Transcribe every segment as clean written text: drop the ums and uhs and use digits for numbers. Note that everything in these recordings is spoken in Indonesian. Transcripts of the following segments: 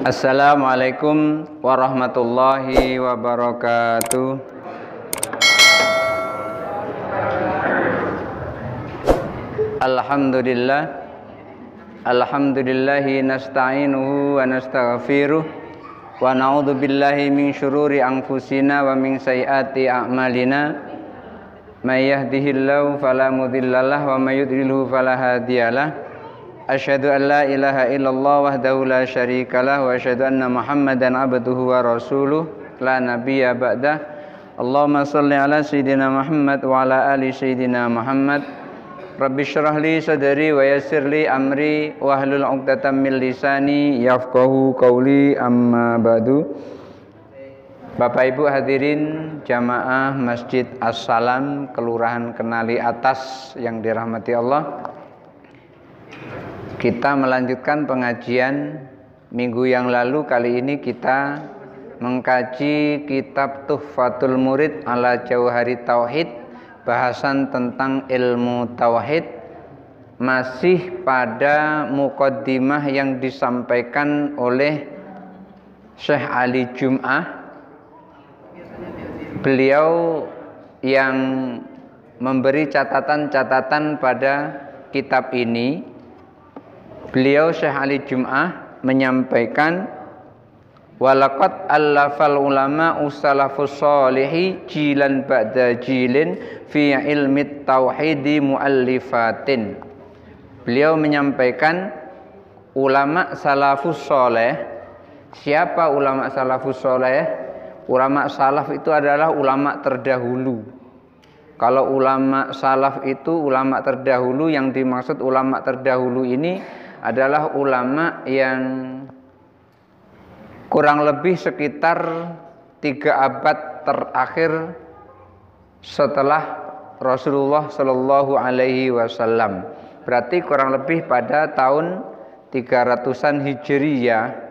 Assalamualaikum warahmatullahi wabarakatuh. Alhamdulillahi nasta'inuhu wa nastaghfiruh wa na'udzu billahi min syururi anfusina wa min sayyiati a'malina. May yahdihillahu fala mudhillalah wa may yudlilhu fala hadiyalah. Asyhadu an la ilaha illallah wahdahu la syarikalah wa asyhadu anna Muhammadan abduhu wa rasuluh la nabiyya ba'dah. Allahumma shalli ala sayyidina Muhammad wa ala ali sayyidina Muhammad. Rabbi syrah li sadri wa yassir li amri wa hlul 'uqdatam min lisani yafqahu qawli, amma ba'du. Bapak Ibu hadirin jamaah Masjid As-Salam Kelurahan Kenali Atas yang dirahmati Allah. Kita melanjutkan pengajian minggu yang lalu. Kali ini kita mengkaji kitab Tuhfatul Murid ala Jauhari Tauhid, bahasan tentang ilmu tauhid, masih pada muqaddimah yang disampaikan oleh Syekh Ali Jum'ah. Beliau yang memberi catatan-catatan pada kitab ini. Beliau Syekh Ali Jum'ah menyampaikan, walaqad allafal ulama ussalafus sholihi jilan ba'da jilin fi ilmi tauhidi muallifatin. Beliau menyampaikan ulama salafus sholeh. Siapa ulama salafus sholeh? Ulama salaf itu adalah ulama terdahulu. Kalau ulama salaf itu ulama terdahulu, yang dimaksud ulama terdahulu ini adalah ulama yang kurang lebih sekitar 3 abad terakhir setelah Rasulullah Shallallahu Alaihi Wasallam. Berarti kurang lebih pada tahun 300-an Hijriyah.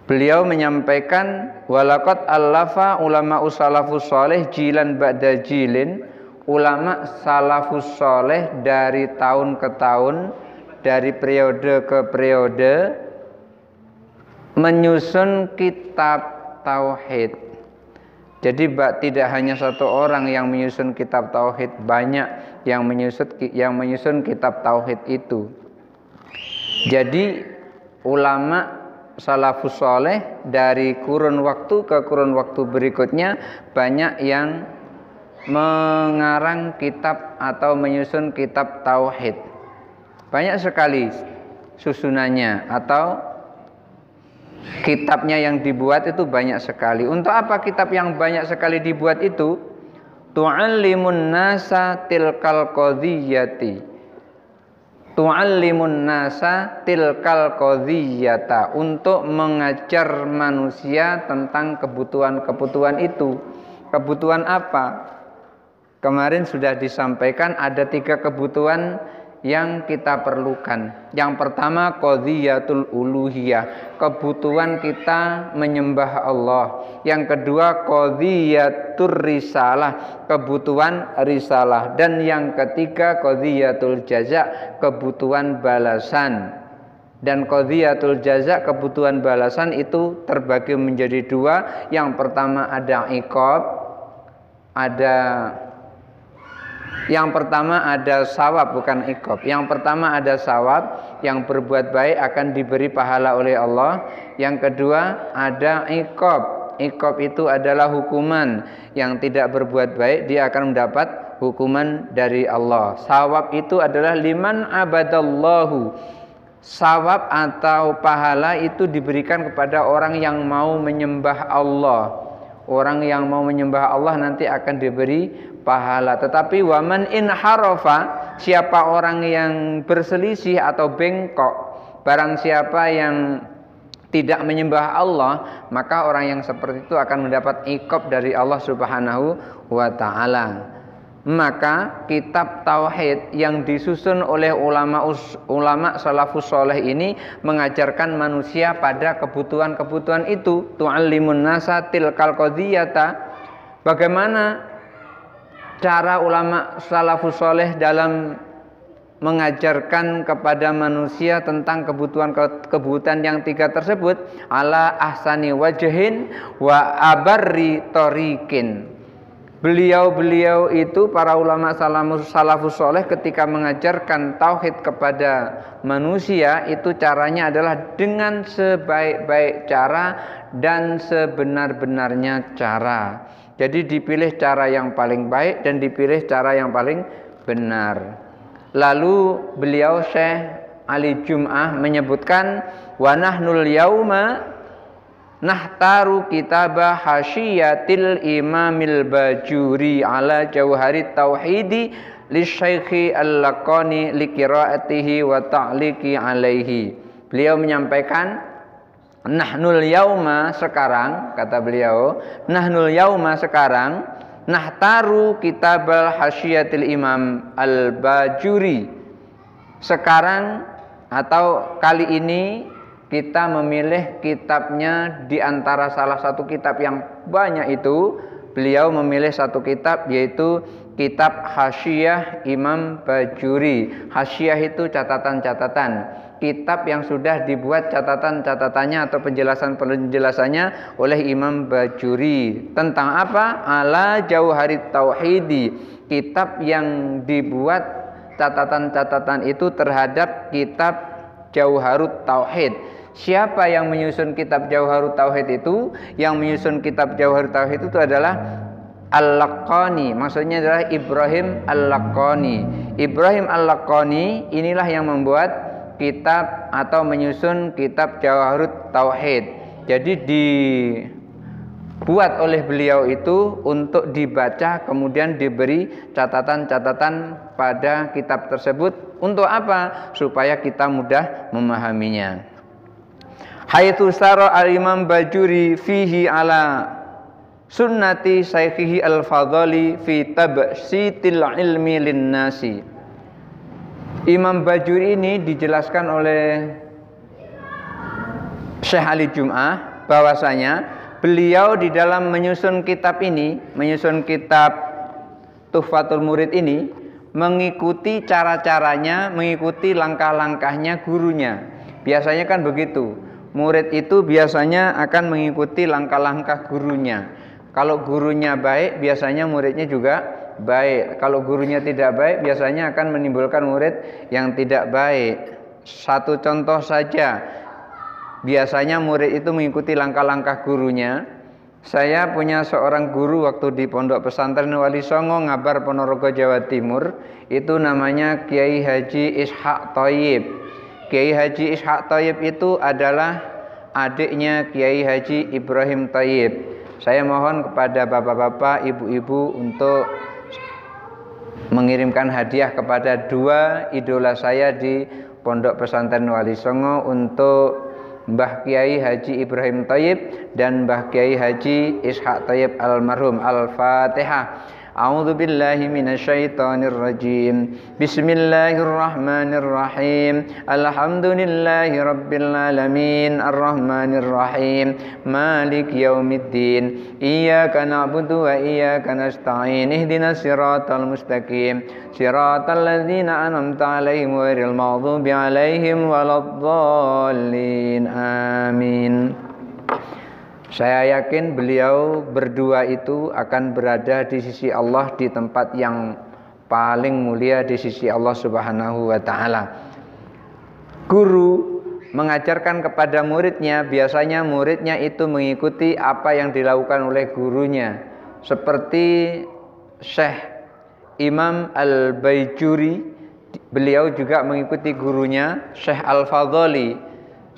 Beliau menyampaikan, walaqad allafa ulama salafus sholeh jilan ba'da jilin. Ulama salafus sholeh dari tahun ke tahun, dari periode ke periode, menyusun kitab tauhid. Jadi tidak hanya satu orang yang menyusun kitab tauhid, banyak yang menyusun kitab tauhid itu. Jadi ulama salafus sholeh dari kurun waktu ke kurun waktu berikutnya banyak yang mengarang kitab atau menyusun kitab tauhid. Banyak sekali susunannya atau kitabnya yang dibuat itu banyak sekali. Untuk apa kitab yang banyak sekali dibuat itu? Tu'allimun nasa tilkal qadhiyati. Tu'allimun nasa tilkal qadhiyata, untuk mengajar manusia tentang kebutuhan-kebutuhan itu. Kebutuhan apa? Kemarin sudah disampaikan ada 3 kebutuhan yang kita perlukan. Yang pertama qadhiyatul uluhiyah, kebutuhan kita menyembah Allah. Yang kedua qadhiyatur risalah, kebutuhan risalah. Dan yang ketiga qadhiyatul jaza, kebutuhan balasan. Dan qadhiyatul jaza, kebutuhan balasan itu terbagi menjadi 2. Yang pertama ada iqab, yang pertama ada sawab, bukan iqab. Yang pertama ada sawab, yang berbuat baik akan diberi pahala oleh Allah. Yang kedua ada iqab. Iqab itu adalah hukuman. Yang tidak berbuat baik dia akan mendapat hukuman dari Allah. Sawab itu adalah liman abadallahu. Sawab atau pahala itu diberikan kepada orang yang mau menyembah Allah. Orang yang mau menyembah Allah nanti akan diberi pahala. Tetapi waman in harafa, siapa orang yang berselisih atau bengkok, barang siapa yang tidak menyembah Allah, maka orang yang seperti itu akan mendapat iqab dari Allah Subhanahu wa taala. Maka kitab tauhid yang disusun oleh ulama salafus sholeh ini mengajarkan manusia pada kebutuhan-kebutuhan itu. Tu'allimun nasa tilkal qadhiyata. Bagaimana cara ulama salafus sholeh dalam mengajarkan kepada manusia tentang kebutuhan yang 3 tersebut ala ahsani wajhin wa abarri tariqin. Beliau itu para ulama salafus soleh ketika mengajarkan tauhid kepada manusia itu caranya adalah dengan sebaik-baik cara dan sebenar-benarnya cara. Jadi dipilih cara yang paling baik dan dipilih cara yang paling benar. Lalu beliau Syekh Ali Jum'ah menyebutkan wa nahnul yauma nahtaru kitabah hasyiyatil imamil bajuri ala jauharit tauhidi li syaikhi al-laqani li qiraatihi wa ta'liqi alaihi. Beliau menyampaikan nahnul yauma sekarang, kata beliau, nahnul yauma sekarang nahtaru kitabal hasyiyatil imam al-bajuri. Sekarang atau kali ini kita memilih kitabnya di antara salah satu kitab yang banyak itu. Beliau memilih satu kitab yaitu kitab Hasyiyah Imam Bajuri. Hasyiyah itu catatan-catatan. Kitab yang sudah dibuat catatan-catatannya atau penjelasannya oleh Imam Bajuri. Tentang apa? Ala Jauharit Tauhidi. Kitab yang dibuat catatan-catatan itu terhadap kitab Jauharut Tauhid. Siapa yang menyusun kitab Jauharut Tauhid itu? Yang menyusun kitab Jauharut Tauhid itu adalah Al-Laqani. Maksudnya adalah Ibrahim Al-Laqani. Ibrahim Al-Laqani inilah yang membuat kitab atau menyusun kitab Jauharut Tauhid. Jadi dibuat oleh beliau itu untuk dibaca kemudian diberi catatan-catatan pada kitab tersebut. Untuk apa? Supaya kita mudah memahaminya. Haitsu sara al-Imam Bajuri fihi ala sunnati saykhihi al-fadhali fi tabsitil ilmi linnasi. Imam Bajuri ini dijelaskan oleh Syekh Ali Jum'ah bahwasanya beliau di dalam menyusun kitab ini, menyusun kitab Tuhfatul Murid ini, mengikuti cara-caranya, mengikuti langkah-langkahnya gurunya. Biasanya kan begitu. Murid itu biasanya akan mengikuti langkah-langkah gurunya. Kalau gurunya baik, biasanya muridnya juga baik. Kalau gurunya tidak baik, biasanya akan menimbulkan murid yang tidak baik. Satu contoh saja, biasanya murid itu mengikuti langkah-langkah gurunya. Saya punya seorang guru waktu di Pondok Pesantren Wali Songo, Ngabar, Ponorogo, Jawa Timur. Itu namanya Kiai Haji Ishaq Thayyib. Kiai Haji Ishaq Thayyib itu adalah adiknya Kiai Haji Ibrahim Thayyib. Saya mohon kepada bapak-bapak, ibu-ibu untuk mengirimkan hadiah kepada 2 idola saya di Pondok Pesantren Wali Songo untuk Mbah Kiai Haji Ibrahim Thayyib dan Mbah Kiai Haji Ishaq Thayyib almarhum. Al-Fatihah. A'udzu billahi minasyaitonir rajim. Bismillahirrahmanirrahim. Alhamdulillahi rabbil alamin arrahmanir rahim maliki yaumiddin. Iyyaka na'budu wa iyyaka nasta'in. Ihdinas siratal mustaqim. Siratal ladzina an'amta 'alaihim ghairil maghdubi 'alaihim waladdallin. Amin. Saya yakin beliau berdua itu akan berada di sisi Allah di tempat yang paling mulia di sisi Allah Subhanahu wa taala. Guru mengajarkan kepada muridnya, biasanya muridnya itu mengikuti apa yang dilakukan oleh gurunya. Seperti Syekh Imam Al-Bajuri, beliau juga mengikuti gurunya Syekh Al-Fadhali.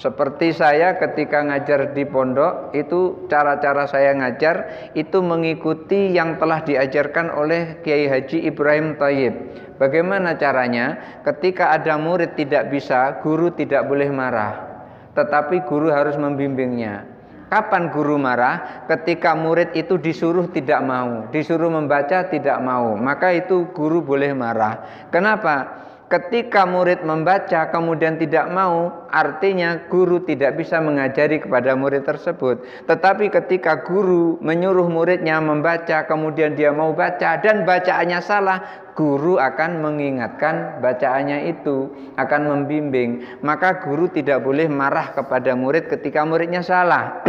Seperti saya ketika ngajar di pondok, itu cara-cara saya ngajar itu mengikuti yang telah diajarkan oleh Kiai Haji Ibrahim Thayyib. Bagaimana caranya? Ketika ada murid tidak bisa, guru tidak boleh marah, tetapi guru harus membimbingnya. Kapan guru marah? Ketika murid itu disuruh tidak mau, disuruh membaca tidak mau, maka itu guru boleh marah. Kenapa? Ketika murid membaca kemudian tidak mau, artinya guru tidak bisa mengajari kepada murid tersebut. Tetapi ketika guru menyuruh muridnya membaca kemudian dia mau baca dan bacaannya salah, guru akan mengingatkan bacaannya itu, akan membimbing. Maka guru tidak boleh marah kepada murid ketika muridnya salah.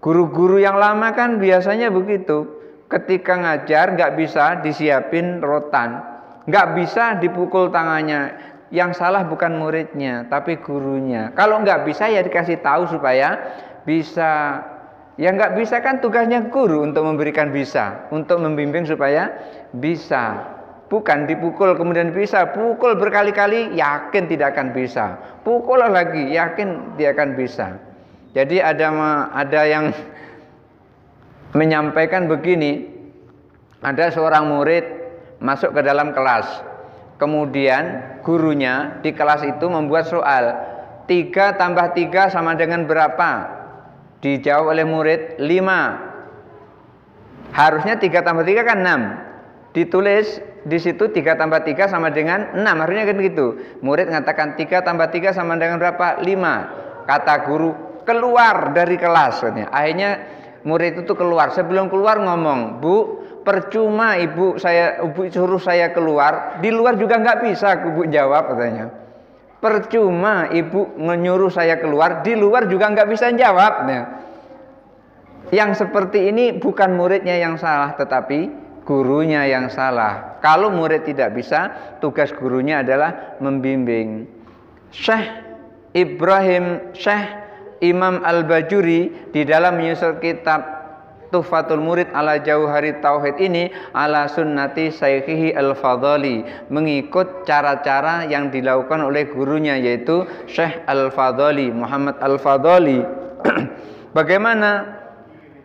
Guru-guru yang lama kan biasanya begitu. Ketika ngajar nggak bisa disiapin rotan, nggak bisa dipukul tangannya. Yang salah bukan muridnya, tapi gurunya. Kalau nggak bisa ya dikasih tahu supaya bisa. Yang nggak bisa kan tugasnya guru untuk memberikan bisa, untuk membimbing supaya bisa. Bukan dipukul kemudian bisa. Pukul berkali-kali yakin tidak akan bisa. Pukul lagi yakin dia akan bisa. Jadi ada yang menyampaikan begini, ada seorang murid masuk ke dalam kelas, kemudian gurunya di kelas itu membuat soal 3 tambah 3 sama dengan berapa? Dijawab oleh murid 5. Harusnya 3 tambah 3 kan 6. Ditulis di situ 3 tambah 3 sama dengan 6, harusnya kan gitu. Murid mengatakan 3 tambah 3 sama dengan berapa? 5. Kata guru, keluar dari kelas. Akhirnya murid itu keluar. Sebelum keluar ngomong, Bu, percuma ibu suruh saya keluar, di luar juga nggak bisa. Ibu jawab katanya, percuma ibu menyuruh saya keluar, di luar juga nggak bisa jawab. Yang seperti ini bukan muridnya yang salah, tetapi gurunya yang salah. Kalau murid tidak bisa, tugas gurunya adalah membimbing. Syekh Imam Al-Bajuri di dalam menyusun kitab Tuhfatul Murid ala Jauhari Tauhid ini ala sunnati Syekhihi Al-Fadhali, mengikut cara-cara yang dilakukan oleh gurunya yaitu Syekh Al-Fadhali, Muhammad Al-Fadhali. Bagaimana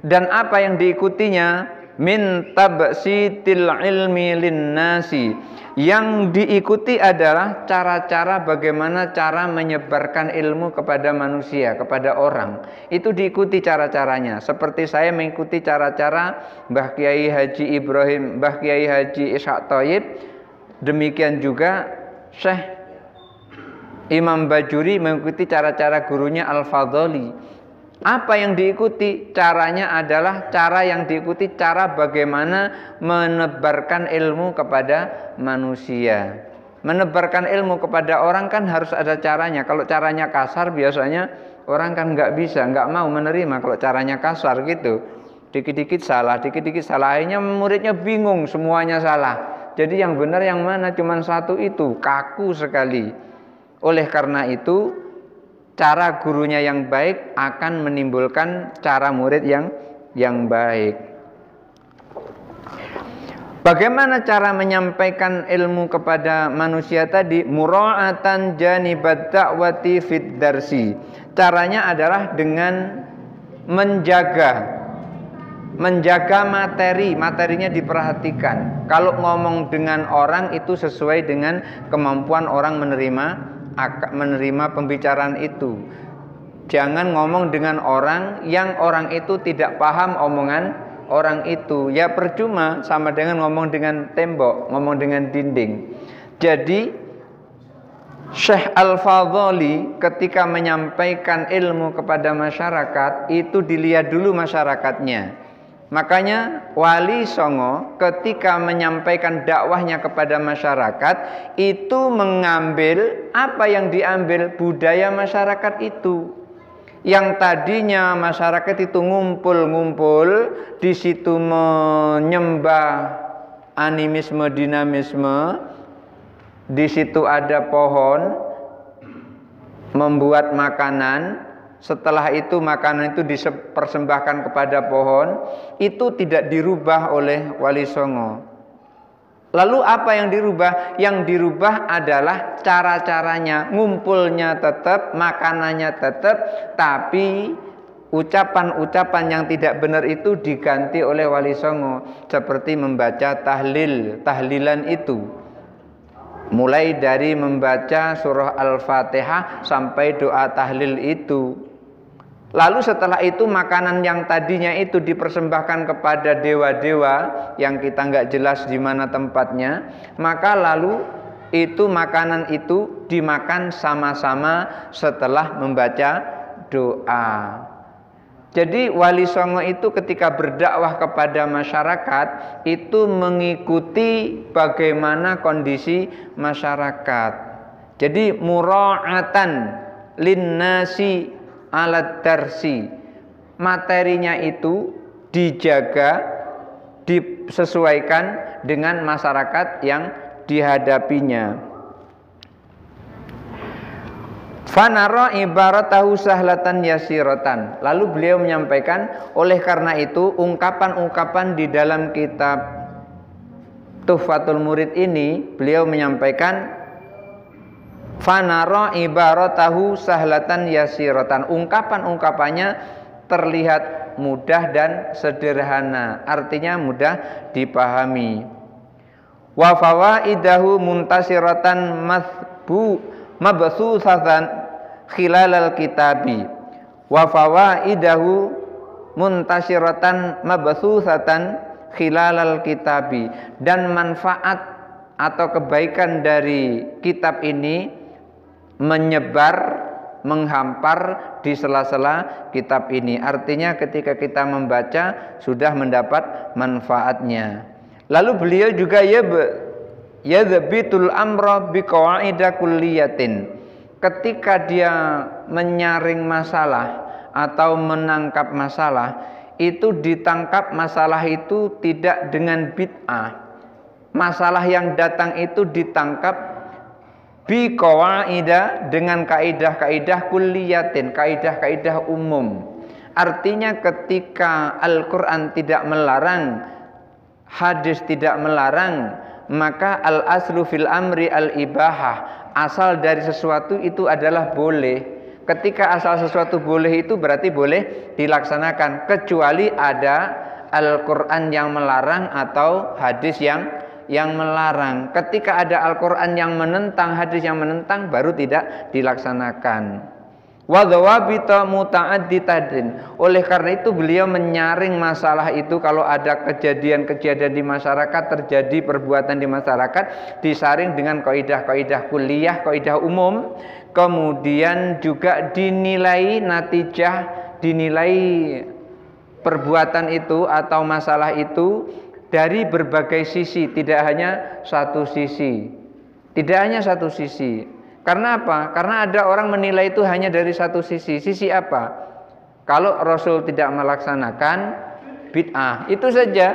dan apa yang diikutinya? Min tabsitil ilmi linnasi, yang diikuti adalah cara-cara bagaimana cara menyebarkan ilmu kepada manusia, kepada orang. Itu diikuti cara-caranya. Seperti saya mengikuti cara-cara Mbah Kiai Haji Ibrahim, Mbah Kiai Haji Ishaq Thayyib, demikian juga Syekh Imam Bajuri mengikuti cara-cara gurunya Al-Fadhali. Apa yang diikuti? Caranya adalah cara yang diikuti, cara bagaimana menebarkan ilmu kepada manusia. Menebarkan ilmu kepada orang kan harus ada caranya. Kalau caranya kasar biasanya orang kan nggak bisa, nggak mau menerima kalau caranya kasar gitu. Dikit-dikit salah, dikit-dikit salah. Akhirnya muridnya bingung, semuanya salah. Jadi yang benar yang mana? Cuman satu itu, kaku sekali. Oleh karena itu, cara gurunya yang baik akan menimbulkan cara murid yang baik. Bagaimana cara menyampaikan ilmu kepada manusia tadi? Mura'atan janibat da'wati fid darsi. Caranya adalah dengan menjaga materinya diperhatikan. Kalau ngomong dengan orang itu sesuai dengan kemampuan orang menerima pembicaraan itu. Jangan ngomong dengan orang yang orang itu tidak paham omongan orang itu. Ya percuma, sama dengan ngomong dengan tembok, ngomong dengan dinding. Jadi Syekh Al-Fadhali ketika menyampaikan ilmu kepada masyarakat itu dilihat dulu masyarakatnya. Makanya Wali Songo ketika menyampaikan dakwahnya kepada masyarakat itu mengambil apa yang diambil budaya masyarakat itu. Yang tadinya masyarakat itu ngumpul-ngumpul di situ menyembah animisme dinamisme, di situ ada pohon, membuat makanan. Setelah itu makanan itu dipersembahkan kepada pohon, itu tidak dirubah oleh Wali Songo. Lalu apa yang dirubah? Yang dirubah adalah cara-caranya, ngumpulnya tetap, makanannya tetap, tapi ucapan-ucapan yang tidak benar itu diganti oleh Wali Songo, seperti membaca tahlilan itu. Mulai dari membaca surah Al-Fatihah sampai doa tahlil itu. Lalu setelah itu makanan yang tadinya itu dipersembahkan kepada dewa-dewa yang kita nggak jelas di mana tempatnya, maka lalu itu makanan itu dimakan sama-sama setelah membaca doa. Jadi Wali Songo itu ketika berdakwah kepada masyarakat itu mengikuti bagaimana kondisi masyarakat. Jadi mura'atan linnasi alat darsi, materinya itu dijaga, disesuaikan dengan masyarakat yang dihadapinya. Fanara ibaratahu sahlatan yasiratan. Lalu beliau menyampaikan, oleh karena itu ungkapan-ungkapan di dalam kitab Tuhfatul Murid ini beliau menyampaikan fanara ibaratahu sahlatan yasiratan. Ungkapan-ungkapannya terlihat mudah dan sederhana, artinya mudah dipahami. Wa fawaidahu muntasiratan mabsusatan khilalal kitabi. Wa fawaidahu muntasiratan mabsusatan khilalal kitabi. Dan manfaat atau kebaikan dari kitab ini menyebar, menghampar di sela-sela kitab ini. Artinya ketika kita membaca sudah mendapat manfaatnya. Lalu beliau juga yadbitul amra biqawaida kulliyatin. Ketika dia menyaring masalah atau menangkap masalah, itu ditangkap masalah itu tidak dengan bid'ah. Masalah yang datang itu ditangkap biqawaida dengan kaidah-kaidah kulliyatin, kaidah-kaidah umum. Artinya ketika Al-Qur'an tidak melarang, hadis tidak melarang, maka al-aslu fil amri al-ibahah. Asal dari sesuatu itu adalah boleh. Ketika asal sesuatu boleh itu berarti boleh dilaksanakan, kecuali ada Al-Qur'an yang melarang atau hadis yang melarang. Ketika ada Al-Qur'an yang menentang, hadis yang menentang, baru tidak dilaksanakan. Wa dhawabita muta'additadin. Oleh karena itu beliau menyaring masalah itu. Kalau ada kejadian-kejadian di masyarakat, terjadi perbuatan di masyarakat, disaring dengan kaidah-kaidah kulliyah, kaidah umum. Kemudian juga dinilai natijah, dinilai perbuatan itu atau masalah itu dari berbagai sisi, tidak hanya satu sisi. Tidak hanya satu sisi. Karena apa? Karena ada orang menilai itu hanya dari satu sisi. Sisi apa? Kalau Rasul tidak melaksanakan, bid'ah. Itu saja.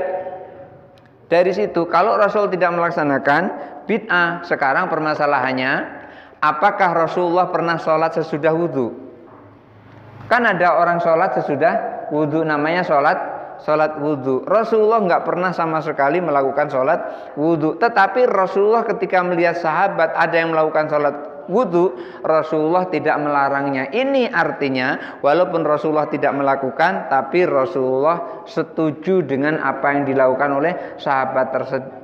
Dari situ, kalau Rasul tidak melaksanakan, bid'ah. Sekarang permasalahannya, apakah Rasulullah pernah sholat sesudah wudhu? Kan ada orang sholat sesudah wudhu, namanya sholat wudhu. Rasulullah nggak pernah sama sekali melakukan sholat wudhu. Tetapi Rasulullah ketika melihat sahabat ada yang melakukan sholat wudhu, Rasulullah tidak melarangnya. Ini artinya walaupun Rasulullah tidak melakukan, tapi Rasulullah setuju dengan apa yang dilakukan oleh sahabat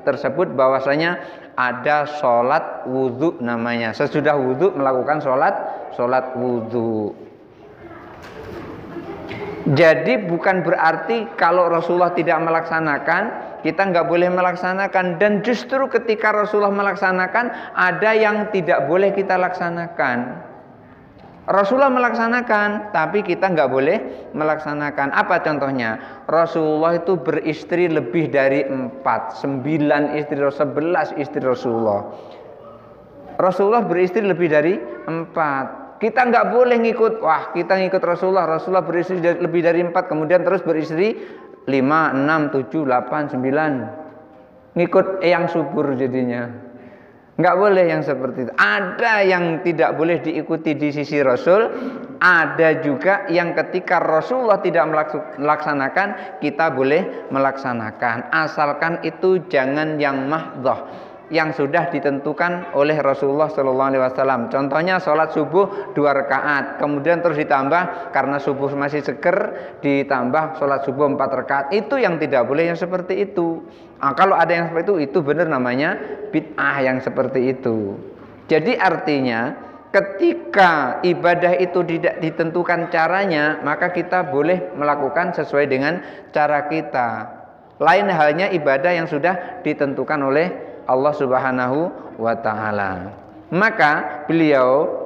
tersebut, bahwasanya ada sholat wudhu namanya. Sesudah wudhu melakukan sholat wudhu. Jadi bukan berarti kalau Rasulullah tidak melaksanakan, kita nggak boleh melaksanakan. Dan justru ketika Rasulullah melaksanakan, ada yang tidak boleh kita laksanakan. Rasulullah melaksanakan, tapi kita nggak boleh melaksanakan. Apa contohnya? Rasulullah itu beristri lebih dari 4, 9 istri, 11 istri Rasulullah. Rasulullah beristri lebih dari 4. Kita nggak boleh ngikut, wah kita ngikut Rasulullah. Rasulullah beristri lebih dari 4, kemudian terus beristri 5, 6, 7, 8, 9. Ngikut yang subur jadinya. Nggak boleh yang seperti itu. Ada yang tidak boleh diikuti di sisi Rasul. Ada juga yang ketika Rasulullah tidak melaksanakan, kita boleh melaksanakan. Asalkan itu jangan yang mahdhah, yang sudah ditentukan oleh Rasulullah SAW. Contohnya sholat subuh 2 rakaat, kemudian terus ditambah karena subuh masih seger, ditambah sholat subuh 4 rakaat. Itu yang tidak boleh, yang seperti itu. Nah, kalau ada yang seperti itu benar namanya bid'ah yang seperti itu. Jadi artinya ketika ibadah itu tidak ditentukan caranya, maka kita boleh melakukan sesuai dengan cara kita. Lain halnya ibadah yang sudah ditentukan oleh Allah Subhanahu wa taala. Maka beliau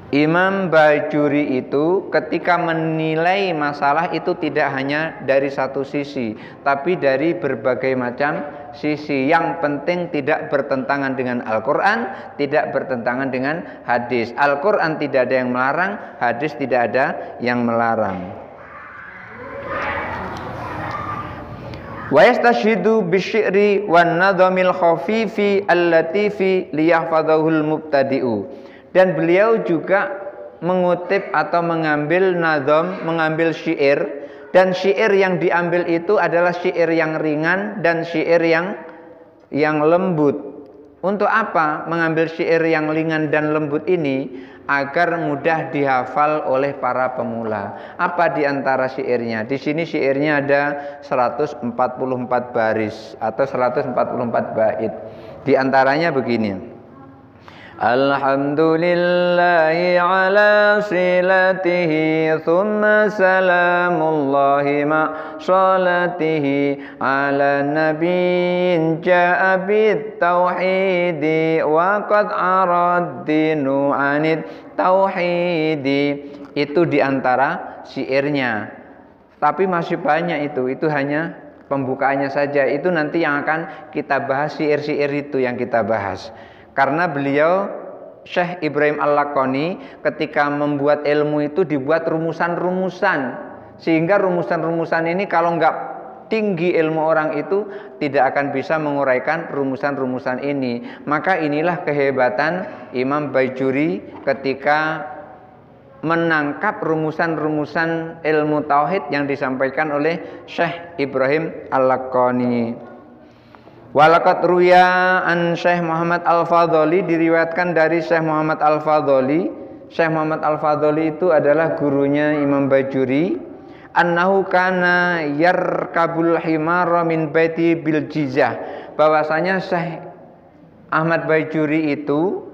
Imam Bajuri itu ketika menilai masalah itu tidak hanya dari satu sisi, tapi dari berbagai macam sisi. Yang penting tidak bertentangan dengan Al-Quran, tidak bertentangan dengan hadis. Al-Quran tidak ada yang melarang, hadis tidak ada yang melarang. Wa yastashidu bisy'ri wan nadhamil khafifi allatifi liyahfadhahul mubtadi'u. Dan beliau juga mengutip atau mengambil nadham, mengambil syair, dan syair yang diambil itu adalah syair yang ringan dan syair yang lembut. Untuk apa mengambil syair yang ringan dan lembut ini? Agar mudah dihafal oleh para pemula. Apa di antara syairnya? Di sini syairnya ada 144 baris atau 144 bait. Di antaranya begini. Alhamdulillahi ala silatihi thumma salamullahi ma salatihi ala nabiyyin ja'a bit tauhidi wa qad arad dinu anid tauhidi. Itu diantara syairnya. Tapi masih banyak itu hanya pembukaannya saja. Itu nanti yang akan kita bahas, syair-syair itu yang kita bahas. Karena beliau Syekh Ibrahim Al-Laqani ketika membuat ilmu itu dibuat rumusan-rumusan, sehingga rumusan-rumusan ini kalau nggak tinggi ilmu orang itu tidak akan bisa menguraikan rumusan-rumusan ini. Maka inilah kehebatan Imam Bajuri ketika menangkap rumusan-rumusan ilmu tauhid yang disampaikan oleh Syekh Ibrahim Al-Laqani. Walaqad ruya an Syekh Muhammad Al-Fadhali, diriwayatkan dari Syekh Muhammad Al-Fadhali. Syekh Muhammad Al-Fadhali itu adalah gurunya Imam Bajuri. Annahu kana yarkabul himara min baiti bil Jizah. Bahwasanya Syekh Ahmad Bajuri itu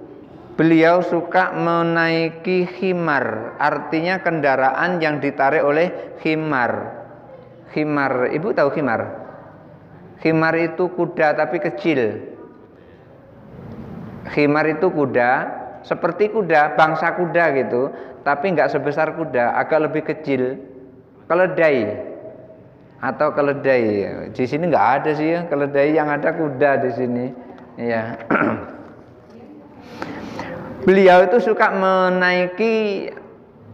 beliau suka menaiki khimar, artinya kendaraan yang ditarik oleh khimar. Khimar, Ibu tahu khimar? Khimar itu kuda tapi kecil. Khimar itu kuda, seperti kuda, bangsa kuda gitu, tapi nggak sebesar kuda, agak lebih kecil. Keledai atau keledai. Di sini nggak ada sih ya keledai, yang ada kuda di sini. Ya. Beliau itu suka menaiki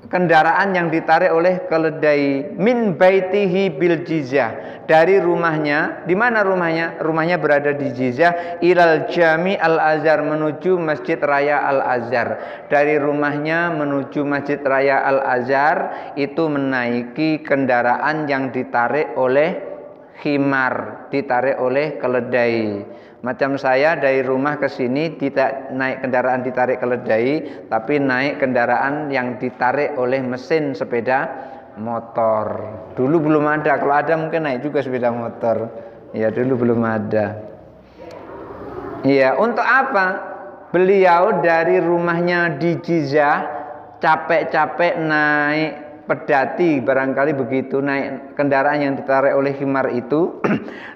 kendaraan yang ditarik oleh keledai. Min baitihi bil Jizah, dari rumahnya. Di mana rumahnya? Rumahnya berada di Jizah. Ilal Jami Al-Azhar, menuju Masjid Raya Al-Azhar. Dari rumahnya menuju Masjid Raya Al-Azhar itu menaiki kendaraan yang ditarik oleh khimar, ditarik oleh keledai. Macam saya dari rumah ke sini tidak naik kendaraan ditarik keledai, tapi naik kendaraan yang ditarik oleh mesin sepeda motor. Dulu belum ada, kalau ada mungkin naik juga sepeda motor. Ya dulu belum ada. Iya, untuk apa? Beliau dari rumahnya di Jizah capek-capek naik pedati, barangkali begitu, naik kendaraan yang ditarik oleh khimar itu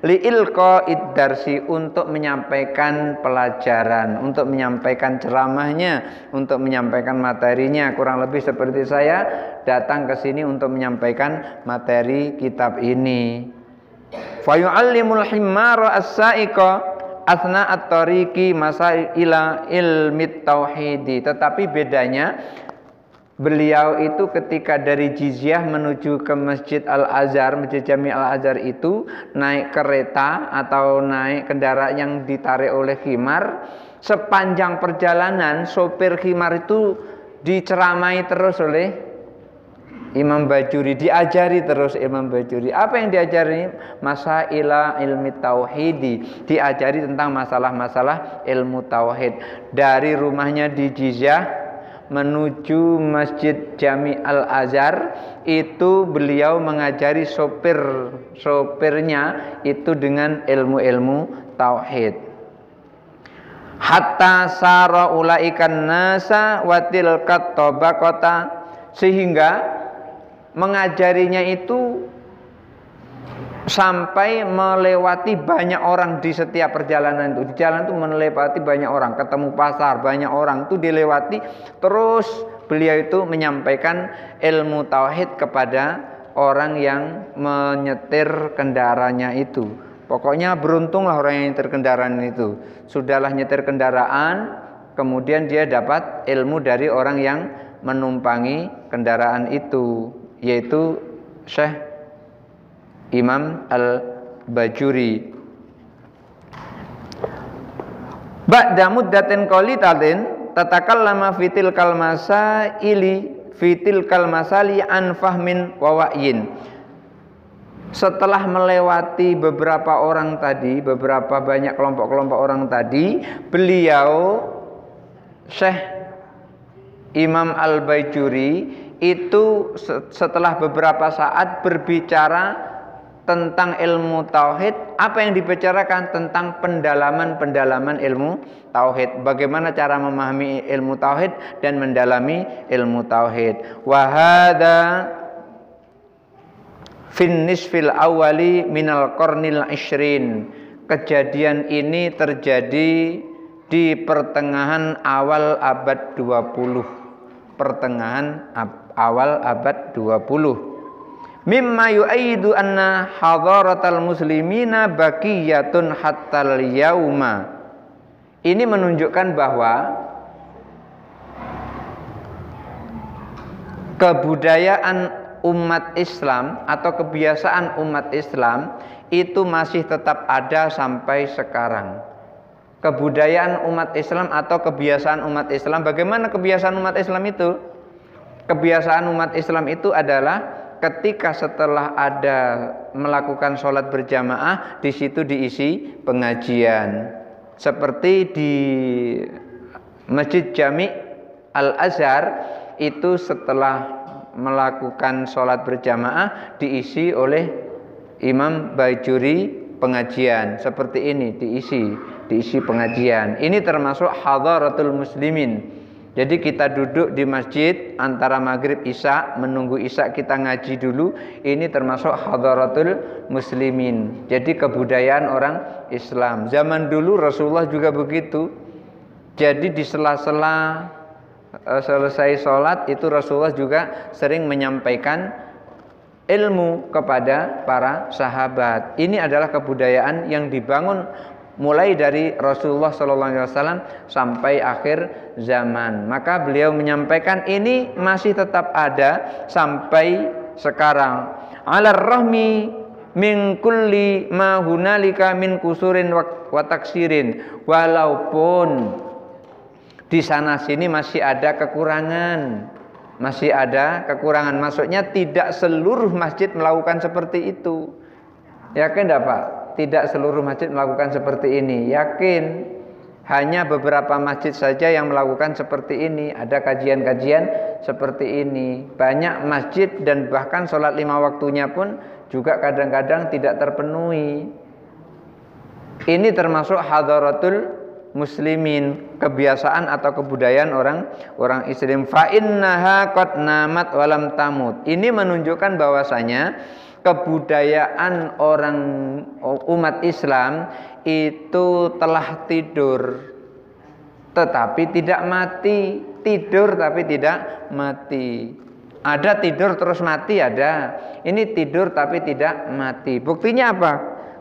liilqa'id darsi, untuk menyampaikan pelajaran, untuk menyampaikan ceramahnya, untuk menyampaikan materinya. Kurang lebih seperti saya datang ke sini untuk menyampaikan materi kitab ini. Fayu'allimul himara as-sa'iqa asna at-tariqi masaila ilmi tauhidi. Tetapi bedanya beliau itu ketika dari Jizyah menuju ke Masjid Al-Azhar, Masjid Jami Al-Azhar itu naik kereta atau naik kendaraan yang ditarik oleh khimar. Sepanjang perjalanan sopir khimar itu diceramai terus oleh Imam Bajuri, diajari terus Imam Bajuri. Apa yang diajari? Masaila ilmi tauhidi, diajari tentang masalah-masalah ilmu tauhid. Dari rumahnya di Jizyah menuju Masjid Jami Al-Azhar itu beliau mengajari sopirnya itu dengan ilmu-ilmu tauhid. Hatta sara ulaikan nasa watil katobakota, sehingga mengajarinya itu sampai melewati banyak orang di setiap perjalanan itu. Di jalan itu melewati banyak orang, ketemu pasar, banyak orang itu dilewati. Terus beliau itu menyampaikan ilmu tauhid kepada orang yang menyetir kendaraannya itu. Pokoknya beruntunglah orang yang nyetir kendaraan itu. Sudahlah nyetir kendaraan, kemudian dia dapat ilmu dari orang yang menumpangi kendaraan itu, yaitu Syekh Imam Al-Bajuri. Ba'da muddatin qalitatin tatakallama fitil kalmasali an fahmin wa wa'yin. Setelah melewati beberapa orang tadi, beberapa banyak kelompok-kelompok orang tadi, beliau Syekh Imam Al-Bajuri itu setelah beberapa saat berbicara tentang ilmu tauhid. Apa yang dibicarakan? Tentang pendalaman ilmu tauhid. Bagaimana cara memahami ilmu tauhid dan mendalami ilmu tauhid. Wa hadza fin nisfil awali minal qarnil 20. Kejadian ini terjadi di pertengahan awal abad 20. Pertengahan awal abad 20. Mimma yu'aidu anna hadaratal muslimina baqiyatun hattal yauma. Ini menunjukkan bahwa kebudayaan umat Islam atau kebiasaan umat Islam itu masih tetap ada sampai sekarang. Kebudayaan umat Islam atau kebiasaan umat Islam. Bagaimana kebiasaan umat Islam itu? Kebiasaan umat Islam itu adalah ketika setelah ada melakukan sholat berjamaah, di situ diisi pengajian. Seperti di Masjid Jami' Al-Azhar itu setelah melakukan sholat berjamaah diisi oleh Imam Bajuri pengajian. Seperti ini diisi pengajian. Ini termasuk hadaratul muslimin. Jadi kita duduk di masjid antara maghrib isya, menunggu isya kita ngaji dulu. Ini termasuk hadaratul muslimin. Jadi kebudayaan orang Islam. Zaman dulu Rasulullah juga begitu. Jadi di sela-sela selesai sholat itu Rasulullah juga sering menyampaikan ilmu kepada para sahabat. Ini adalah kebudayaan yang dibangun mulai dari Rasulullah SAW sampai akhir zaman. Maka beliau menyampaikan ini masih tetap ada sampai sekarang. Alar rahmi min kulli ma hunalika min kusurin wa taksirin. Walaupun di sana sini masih ada kekurangan. Maksudnya tidak seluruh masjid melakukan seperti itu. Yakin enggak Pak? Tidak seluruh masjid melakukan seperti ini. Yakin. Hanya beberapa masjid saja yang melakukan seperti ini. Ada kajian-kajian seperti ini. Banyak masjid dan bahkan sholat 5 waktunya pun juga kadang-kadang tidak terpenuhi. Ini termasuk hadaratul muslimin, kebiasaan atau kebudayaan orang Islam. Fa innaha qad namat walam tamut. Ini menunjukkan bahwasanya kebudayaan orang umat Islam itu telah tidur tetapi tidak mati. Tidur tapi tidak mati. Ada tidur terus mati, ada. Ini tidur tapi tidak mati. Buktinya apa?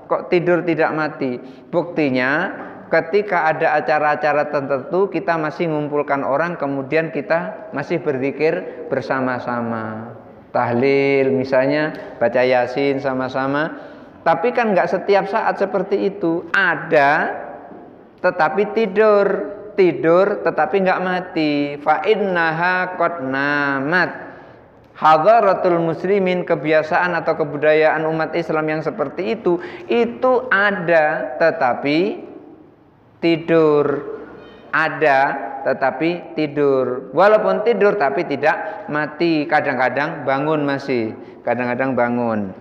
Kok tidur tidak mati? Buktinya ketika ada acara-acara tertentu kita masih ngumpulkan orang, kemudian kita masih berzikir bersama-sama. Tahlil misalnya, baca Yasin sama-sama. Tapi kan nggak setiap saat seperti itu. Ada tetapi tidur tetapi nggak mati. Fa innaha qad namat. Hadaratul muslimin, kebiasaan atau kebudayaan umat Islam yang seperti itu ada tetapi tidur. Ada tetapi tidur. Walaupun tidur tapi tidak mati. Kadang-kadang bangun masih. Kadang-kadang bangun.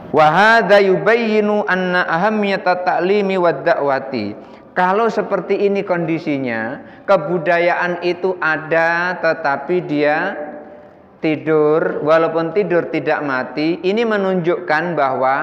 Wa hadza yubayyinu anna ahammiyata ta'limi wad da'wati. Kalau seperti ini kondisinya, kebudayaan itu ada tetapi dia tidur, walaupun tidur tidak mati, ini menunjukkan bahwa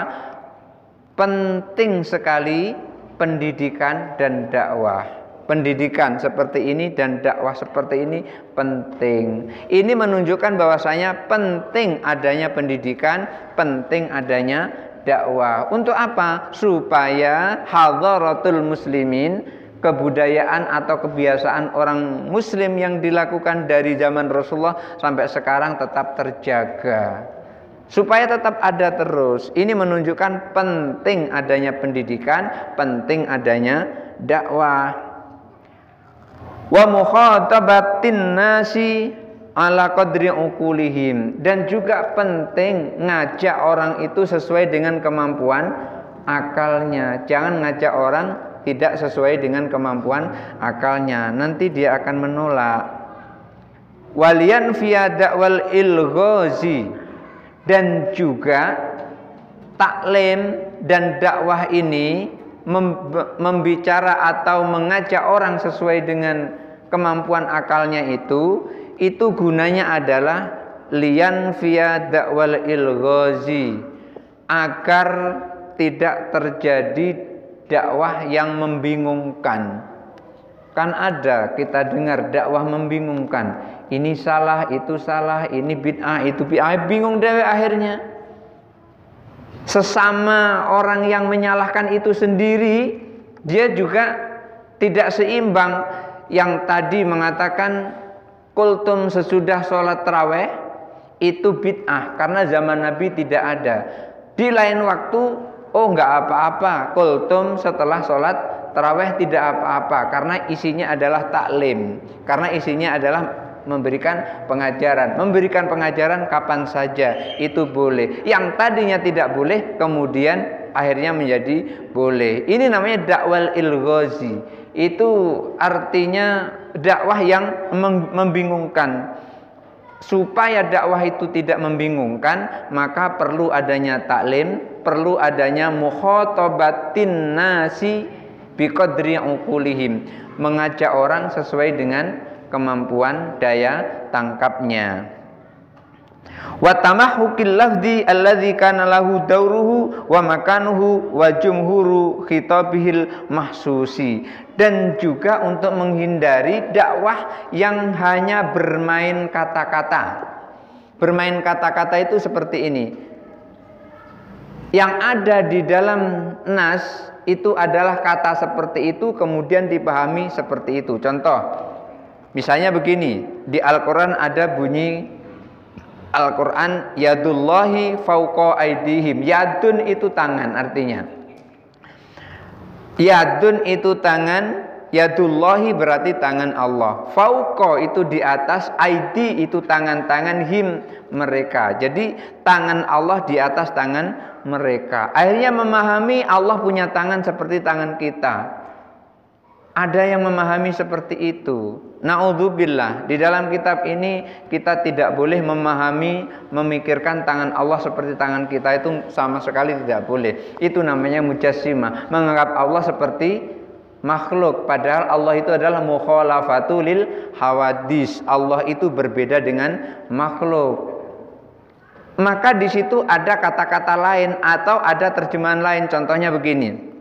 penting sekali pendidikan dan dakwah. Pendidikan seperti ini dan dakwah seperti ini penting. Ini menunjukkan bahwasanya penting adanya pendidikan, penting adanya dakwah. Untuk apa? Supaya hadharatul muslimin, kebudayaan atau kebiasaan orang muslim yang dilakukan dari zaman Rasulullah sampai sekarang tetap terjaga. Supaya tetap ada terus. Ini menunjukkan penting adanya pendidikan, penting adanya dakwah. Wa mukhatabatin nasi ala qadri uqulihim, dan juga penting ngajak orang itu sesuai dengan kemampuan akalnya. Jangan ngajak orang tidak sesuai dengan kemampuan akalnya, nanti dia akan menolak. Waliyan fiya da'wal ilghazi, dan juga taklim dan dakwah ini membicara atau mengajak orang sesuai dengan kemampuan akalnya itu gunanya adalah liyan fiya da'wal ilghazi, agar tidak terjadi dakwah yang membingungkan. Kan ada kita dengar dakwah membingungkan, ini salah, itu salah, ini bid'ah, itu bid'ah, bingung dewe akhirnya. Sesama orang yang menyalahkan itu sendiri, dia juga tidak seimbang. Yang tadi mengatakan kultum sesudah sholat taraweh itu bid'ah karena zaman Nabi tidak ada. Di lain waktu, oh enggak apa-apa, kultum setelah sholat taraweh tidak apa-apa karena isinya adalah taklim, karena isinya adalah memberikan pengajaran. Memberikan pengajaran kapan saja itu boleh. Yang tadinya tidak boleh kemudian akhirnya menjadi boleh. Ini namanya dakwal ilghazi. Itu artinya dakwah yang membingungkan. Supaya dakwah itu tidak membingungkan, maka perlu adanya taklim, perlu adanya mukhatabatin nasi biqadri uqulihim, mengajak orang sesuai dengan kemampuan daya tangkapnya. Wa tamahhukil lafzi alladzi kana lahu dauruhu wa makanuhu wa jumhuru khitabihil mahsusi, dan juga untuk menghindari dakwah yang hanya bermain kata-kata. Bermain kata-kata itu seperti ini. Yang ada di dalam nas itu adalah kata seperti itu kemudian dipahami seperti itu. Contoh, misalnya begini, di Al-Quran ada bunyi Al-Quran yadullahi fauqa aidihim. Yadun itu tangan artinya. Yadun itu tangan, yadullahi berarti tangan Allah. Fauqa itu di atas, aidi itu tangan-tangan him mereka. Jadi tangan Allah di atas tangan mereka. Akhirnya memahami Allah punya tangan seperti tangan kita. Ada yang memahami seperti itu. Na'udzubillah, di dalam kitab ini kita tidak boleh memahami, memikirkan tangan Allah seperti tangan kita, itu sama sekali tidak boleh. Itu namanya mujassimah, menganggap Allah seperti makhluk, padahal Allah itu adalah mukhalafatul lil hawadis. Allah itu berbeda dengan makhluk. Maka di situ ada kata-kata lain atau ada terjemahan lain. Contohnya begini.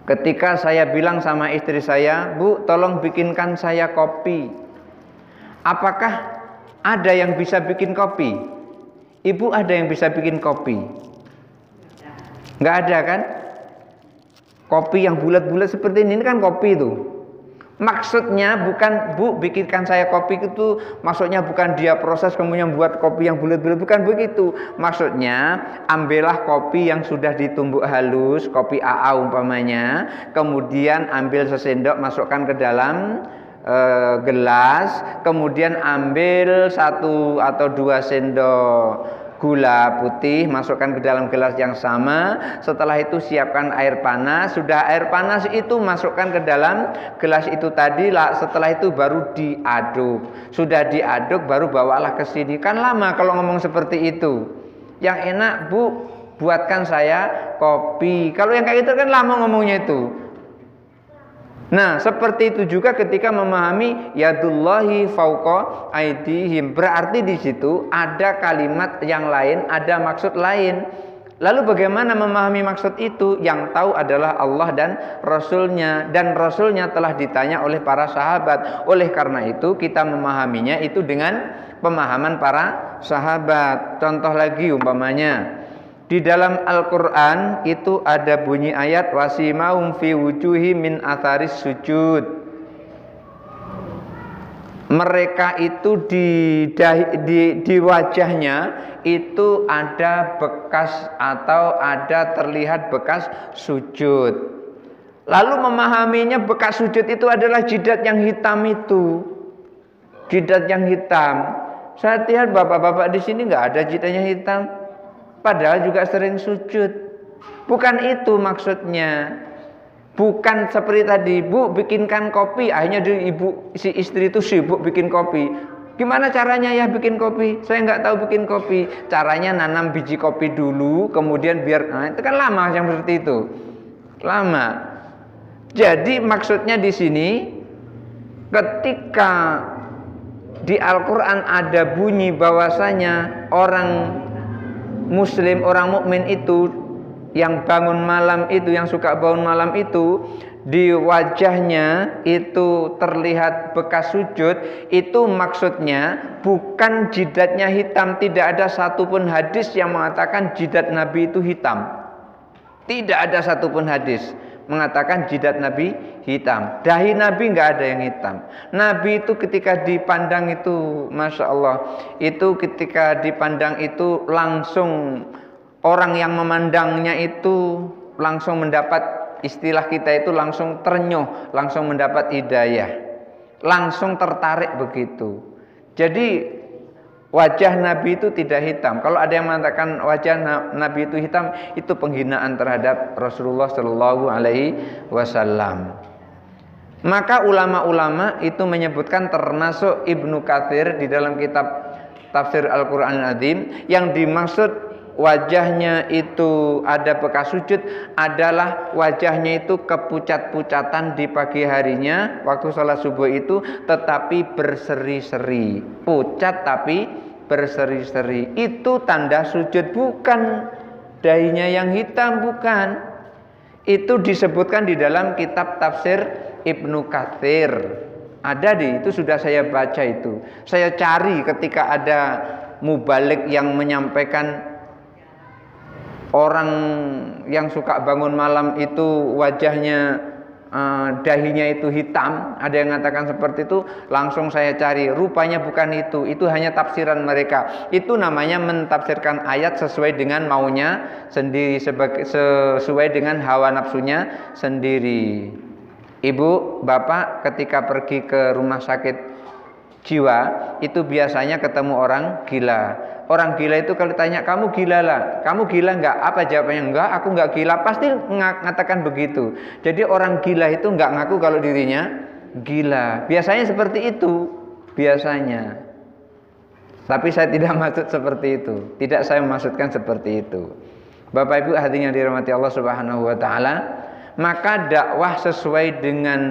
Ketika saya bilang sama istri saya, "Bu, tolong bikinkan saya kopi." Apakah ada yang bisa bikin kopi? Ibu ada yang bisa bikin kopi? Nggak ada kan? Kopi yang bulat-bulat seperti ini kan kopi itu. Maksudnya bukan, "Bu, bikinkan saya kopi," itu maksudnya bukan dia proses kemudian buat kopi yang bulat-bulat, bukan begitu. Maksudnya ambillah kopi yang sudah ditumbuk halus, kopi AA umpamanya, kemudian ambil sesendok masukkan ke dalam gelas, kemudian ambil 1 atau 2 sendok gula putih, masukkan ke dalam gelas yang sama. Setelah itu siapkan air panas. Sudah air panas itu masukkan ke dalam gelas itu tadi. Setelah itu baru diaduk. Sudah diaduk baru bawalah ke sini. Kan lama kalau ngomong seperti itu. Yang enak, "Bu, buatkan saya kopi." Kalau yang kayak itu kan lama ngomongnya itu. Nah, seperti itu juga ketika memahami yadullahi fauqa aidihim. Berarti di situ ada kalimat yang lain, ada maksud lain. Lalu bagaimana memahami maksud itu? Yang tahu adalah Allah dan Rasulnya. Dan Rasulnya telah ditanya oleh para sahabat. Oleh karena itu kita memahaminya itu dengan pemahaman para sahabat. Contoh lagi umpamanya, di dalam Al-Quran itu ada bunyi ayat wasimahum fi wujuhi min atharis sujud. Mereka itu di wajahnya itu ada bekas atau ada terlihat bekas sujud. Lalu memahaminya bekas sujud itu adalah jidat yang hitam itu. Jidat yang hitam. Saya lihat bapak-bapak di sini nggak ada jidatnya hitam. Padahal juga sering sujud. Bukan itu maksudnya. Bukan seperti tadi, Bu bikinkan kopi. Akhirnya si istri itu sibuk bikin kopi. Gimana caranya ya bikin kopi? Saya nggak tahu bikin kopi. Caranya nanam biji kopi dulu, kemudian itu kan lama yang seperti itu. Lama. Jadi maksudnya di sini, ketika di Al-Quran ada bunyi bahwasanya orang Muslim, orang mukmin itu yang bangun malam itu, yang suka bangun malam itu, di wajahnya itu terlihat bekas sujud, itu maksudnya bukan jidatnya hitam. Tidak ada satupun hadis yang mengatakan jidat Nabi itu hitam. Tidak ada satupun hadis mengatakan jidat Nabi hitam. Dahi Nabi nggak ada yang hitam. Nabi itu ketika dipandang itu, masya Allah, itu ketika dipandang itu langsung orang yang memandangnya itu langsung mendapat, istilah kita itu langsung ternyuh, langsung mendapat hidayah, langsung tertarik begitu. Jadi wajah Nabi itu tidak hitam. Kalau ada yang mengatakan wajah Nabi itu hitam, itu penghinaan terhadap Rasulullah Shallallahu Alaihi Wasallam. Maka ulama-ulama itu menyebutkan, termasuk Ibnu Katsir di dalam kitab Tafsir Al-Quran Al-Azim, yang dimaksud wajahnya itu ada bekas sujud adalah wajahnya itu kepucat-pucatan di pagi harinya waktu sholat subuh itu, tetapi berseri-seri. Pucat tapi berseri-seri. Itu tanda sujud, bukan dahinya yang hitam, bukan. Itu disebutkan di dalam kitab tafsir Ibnu Katsir. Ada itu sudah saya baca itu. Saya cari ketika ada mubalik yang menyampaikan orang yang suka bangun malam itu wajahnya dahinya itu hitam, ada yang mengatakan seperti itu. Langsung saya cari, rupanya bukan itu hanya tafsiran mereka. Itu namanya mentafsirkan ayat sesuai dengan maunya sendiri, sesuai dengan hawa nafsunya sendiri. Ibu, bapak ketika pergi ke rumah sakit jiwa itu biasanya ketemu orang gila. Orang gila itu kalau ditanya, kamu gila lah, kamu gila enggak? Apa jawabannya? Enggak, aku enggak gila. Pasti mengatakan begitu. Jadi orang gila itu enggak ngaku kalau dirinya gila. Biasanya seperti itu, biasanya. Tapi saya tidak maksud seperti itu. Tidak saya maksudkan seperti itu. Bapak Ibu hadirin yang dirahmati Allah Subhanahu wa taala, maka dakwah sesuai dengan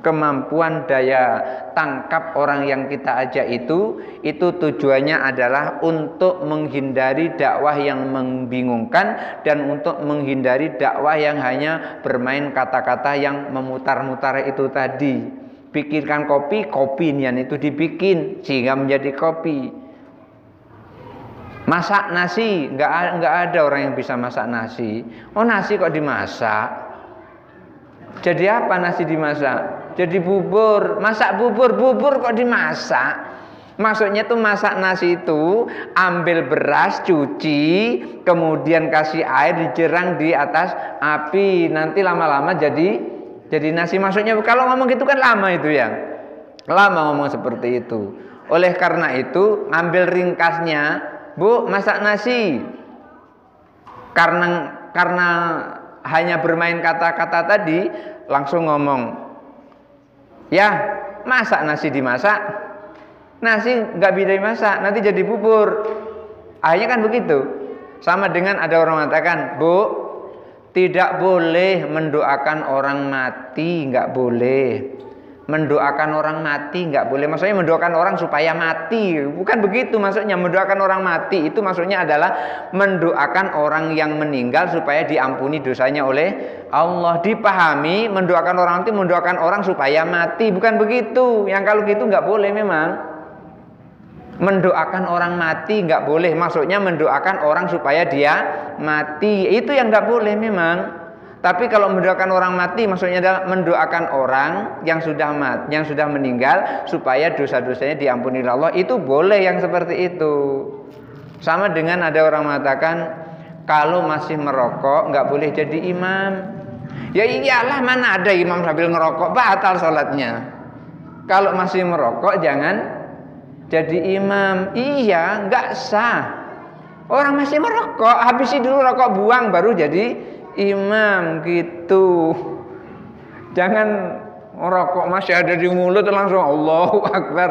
kemampuan daya tangkap orang yang kita ajak itu tujuannya adalah untuk menghindari dakwah yang membingungkan dan untuk menghindari dakwah yang hanya bermain kata-kata yang memutar-mutar itu tadi. Pikirkan kopi, kopi nian itu dibikin sehingga menjadi kopi. Masak nasi, nggak ada orang yang bisa masak nasi. Oh, nasi kok dimasak? Jadi apa nasi dimasak? Jadi bubur. Masak bubur kok dimasak? Maksudnya tuh masak nasi itu ambil beras, cuci, kemudian kasih air, dijerang di atas api, nanti lama-lama jadi nasi. Maksudnya kalau ngomong gitu kan lama itu ya. Lama ngomong seperti itu. Oleh karena itu ambil ringkasnya, Bu, masak nasi. Karena hanya bermain kata-kata tadi, langsung ngomong, ya masak nasi dimasak, nasi nggak bisa dimasak, nanti jadi bubur. Akhirnya kan begitu. Sama dengan ada orang mengatakan, Bu, Tidak boleh mendoakan orang mati, nggak boleh. Mendoakan orang mati nggak boleh. Maksudnya mendoakan orang supaya mati, bukan begitu maksudnya. Mendoakan orang mati itu maksudnya adalah mendoakan orang yang meninggal supaya diampuni dosanya oleh Allah. Dipahami mendoakan orang mati, mendoakan orang supaya mati, bukan begitu. Yang kalau gitu nggak boleh memang. Mendoakan orang mati nggak boleh, maksudnya mendoakan orang supaya dia mati, itu yang nggak boleh memang. Tapi kalau mendoakan orang mati maksudnya adalah mendoakan orang yang sudah mati, yang sudah meninggal supaya dosa-dosanya diampuni Allah, itu boleh yang seperti itu. Sama dengan ada orang mengatakan kalau masih merokok nggak boleh jadi imam. Ya iyalah, mana ada imam sambil ngerokok, batal sholatnya. Kalau masih merokok jangan jadi imam. Iya, nggak sah. Orang masih merokok, habisi dulu rokok, buang, baru jadi imam gitu. Jangan merokok masih ada di mulut langsung Allahu Akbar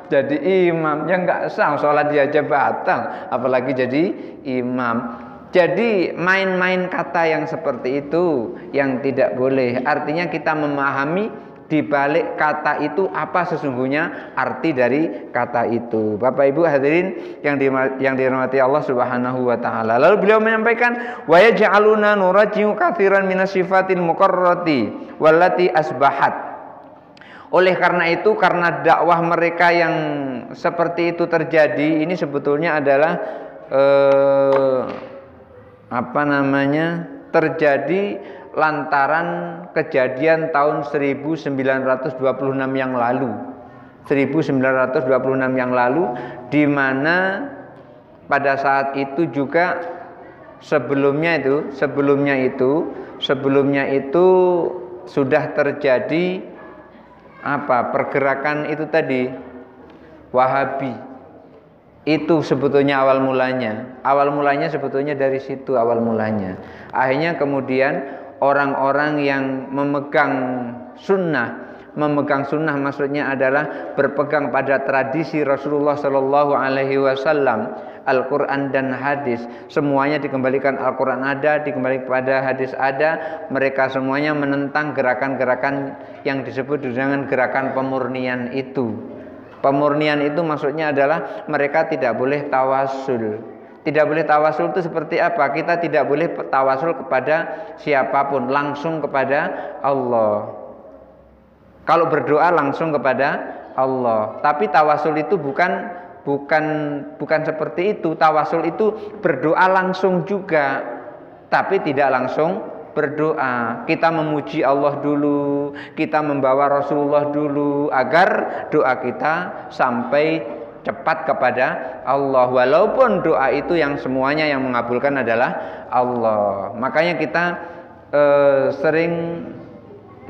jadi imam. Ya nggak sah, sholat dia aja batal, apalagi jadi imam. Jadi main-main kata yang seperti itu yang tidak boleh. Artinya kita memahami di balik kata itu apa sesungguhnya arti dari kata itu. Bapak Ibu hadirin yang dirahmati Allah Subhanahu wa taala. Lalu beliau menyampaikan wa yaj'aluna nuraji'u katsiran minasifatil muqarrati wallati asbahat. Oleh karena itu, karena dakwah mereka yang seperti itu terjadi, ini sebetulnya adalah terjadi lantaran kejadian tahun 1926 yang lalu. 1926 yang lalu, di mana pada saat itu juga sebelumnya itu sudah terjadi pergerakan itu tadi, Wahabi. Itu sebetulnya awal mulanya sebetulnya dari situ awal mulanya. Akhirnya kemudian orang-orang yang memegang sunnah maksudnya adalah berpegang pada tradisi Rasulullah Shallallahu Alaihi Wasallam, Al-Quran dan hadis, semuanya dikembalikan. Al-Quran ada, dikembalikan pada hadis ada. Mereka semuanya menentang gerakan-gerakan yang disebut dengan gerakan pemurnian itu. Pemurnian itu maksudnya adalah mereka tidak boleh tawasul. Tidak boleh tawasul itu seperti apa? Kita tidak boleh tawasul kepada siapapun, langsung kepada Allah. Kalau berdoa langsung kepada Allah. Tapi tawasul itu bukan seperti itu. Tawasul itu berdoa langsung juga, tapi tidak langsung berdoa. Kita memuji Allah dulu, kita membawa Rasulullah dulu agar doa kita sampai cepat kepada Allah, walaupun doa itu yang semuanya yang mengabulkan adalah Allah. Makanya kita sering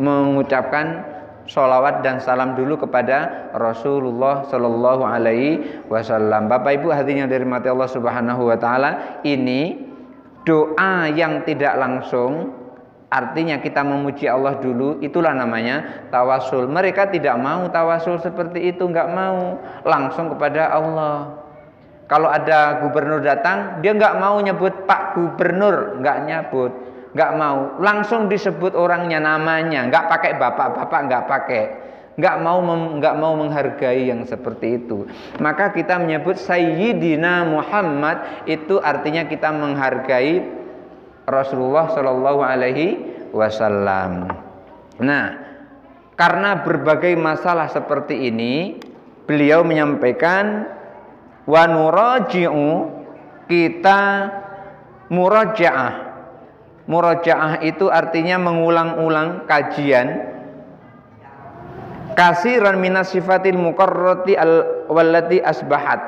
mengucapkan sholawat dan salam dulu kepada Rasulullah Shallallahu Alaihi Wasallam. Bapak Ibu hadirin yang dirahmati Allah Subhanahu Wa Taala, ini doa yang tidak langsung, artinya kita memuji Allah dulu, itulah namanya tawasul. Mereka tidak mau tawasul seperti itu, nggak mau, langsung kepada Allah. Kalau ada gubernur datang, dia nggak mau nyebut Pak Gubernur, nggak mau, langsung disebut orangnya, namanya, nggak pakai bapak-bapak, nggak pakai, nggak mau menghargai yang seperti itu. Maka kita menyebut Sayyidina Muhammad, itu artinya kita menghargai Rasulullah Shallallahu Alaihi Wasallam. Nah, karena berbagai masalah seperti ini, beliau menyampaikan wa nuraji'u, kita murajaah. Murajaah itu artinya mengulang-ulang kajian. Kasiran minas sifatil muqarrati wallati asbahat.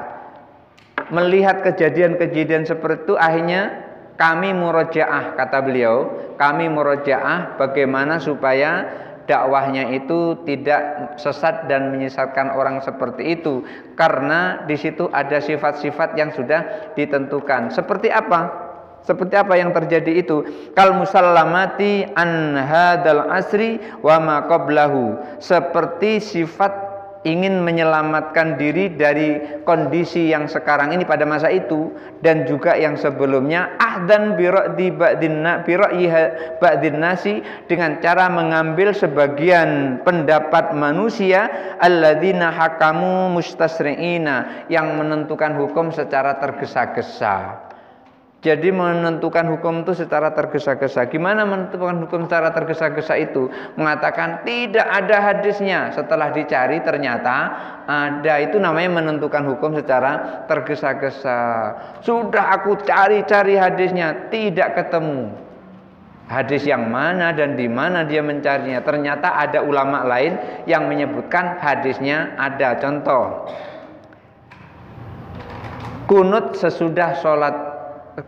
Melihat kejadian-kejadian seperti itu, akhirnya kami murojaah, kata beliau, kami murojaah bagaimana supaya dakwahnya itu tidak sesat dan menyesatkan orang seperti itu, karena di situ ada sifat-sifat yang sudah ditentukan. Seperti apa? Seperti apa yang terjadi itu? Kal musallamati an hadal asri wa ma qablahu. Seperti sifat ingin menyelamatkan diri dari kondisi yang sekarang ini pada masa itu dan juga yang sebelumnya, ahdan bira'yi ba'din nasi, dengan cara mengambil sebagian pendapat manusia, alladzina hakamu mustasri'ina, yang menentukan hukum secara tergesa-gesa. Jadi menentukan hukum itu secara tergesa-gesa. Gimana menentukan hukum secara tergesa-gesa itu? Mengatakan tidak ada hadisnya. Setelah dicari ternyata ada. Itu namanya menentukan hukum secara tergesa-gesa. Sudah aku cari-cari hadisnya, tidak ketemu. Hadis yang mana dan di mana dia mencarinya? Ternyata ada ulama lain yang menyebutkan hadisnya ada. Contoh, kunut sesudah sholat,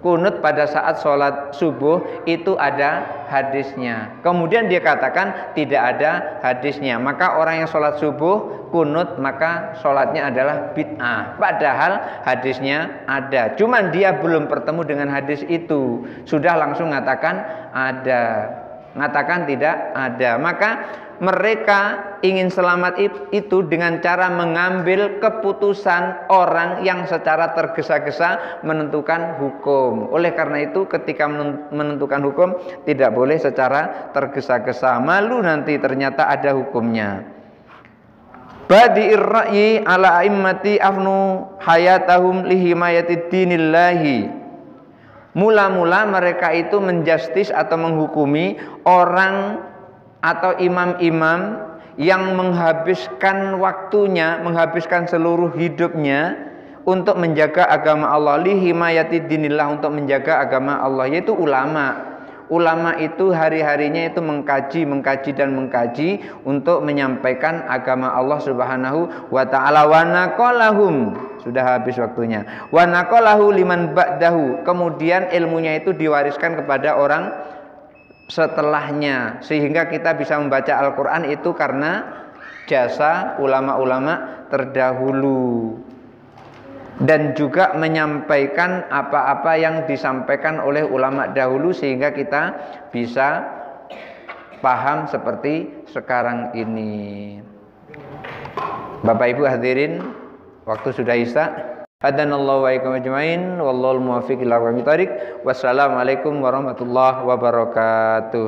kunut pada saat sholat subuh itu ada hadisnya. Kemudian dia katakan tidak ada hadisnya. Maka orang yang sholat subuh kunut, maka sholatnya adalah bid'ah. Padahal hadisnya ada. Cuman dia belum bertemu dengan hadis itu, sudah langsung mengatakan ada, mengatakan tidak ada. Maka mereka ingin selamat itu dengan cara mengambil keputusan orang yang secara tergesa-gesa menentukan hukum. Oleh karena itu ketika menentukan hukum tidak boleh secara tergesa-gesa. Malu nanti ternyata ada hukumnya. Badi'ir ra'yi ala a'immati afnu hayatahum lihimayati dinillahi. Mula-mula mereka itu menjustis atau menghukumi orang atau imam-imam yang menghabiskan waktunya, menghabiskan seluruh hidupnya untuk menjaga agama Allah, lihimayati dinillah, untuk menjaga agama Allah, yaitu ulama. Ulama itu hari-harinya itu mengkaji dan mengkaji untuk menyampaikan agama Allah Subhanahu wa taala. Wa naqalahum, sudah habis waktunya. Wa naqalahu liman ba'dahu, kemudian ilmunya itu diwariskan kepada orang setelahnya, sehingga kita bisa membaca Al-Quran itu karena jasa ulama-ulama terdahulu, dan juga menyampaikan apa-apa yang disampaikan oleh ulama dahulu sehingga kita bisa paham seperti sekarang ini. Bapak Ibu hadirin, waktu sudah isya. Hadanallahu wa iyyakum ajmain, wallahul muwaffiq ila aqwamit thoriq. Wassalamualaikum warahmatullahi wabarakatuh.